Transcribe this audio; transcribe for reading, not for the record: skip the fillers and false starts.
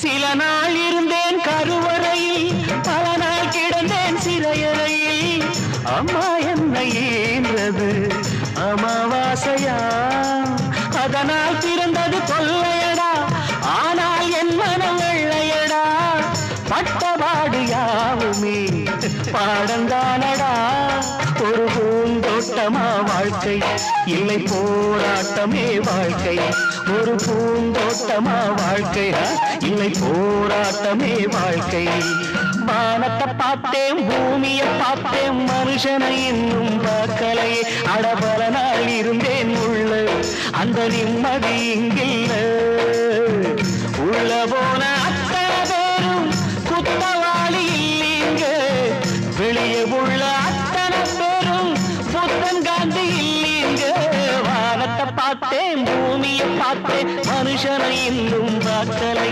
சில நாள் இருந்தேன் கருவறையில், பல நாள் கிடந்தேன் சிறையறையில். அம்மா என்னை ஈன்றது அமாவாசையா, அதனால் பிறந்தது கொள்ளையடா, ஆனால் என் மனம் வெள்ளையடா. பட்டபாடு யாவுமே பாடந்தானடா. ஒரு பூந்தோட்டமா வாழ்க்கை, இல்லை போராட்டமே வாழ்க்கை. ஒரு பூந்தோட்டமா வாழ்க்கை, இல்லை போராட்டமே வாழ்க்கை. வானத்தை பார்த்தேன், பூமியை பார்த்தேன், மனுஷனை இன்னும் பார்க்கலையே. அடபல நாள் இருந்தேன் உள்ள, அந்த நிம்மதி இங்கில்ல. உள்ள போன அத்தனை பேரும் குத்தவாளி இல்லீங்க, வெளியே உள்ள அத்தனை பேரும் புத்தன் காந்தி இல்லீங்க. வானத்தை பார்த்தேன், பூமியை பார்த்தேன், மனுஷனை இன்னும் பார்க்கலையே.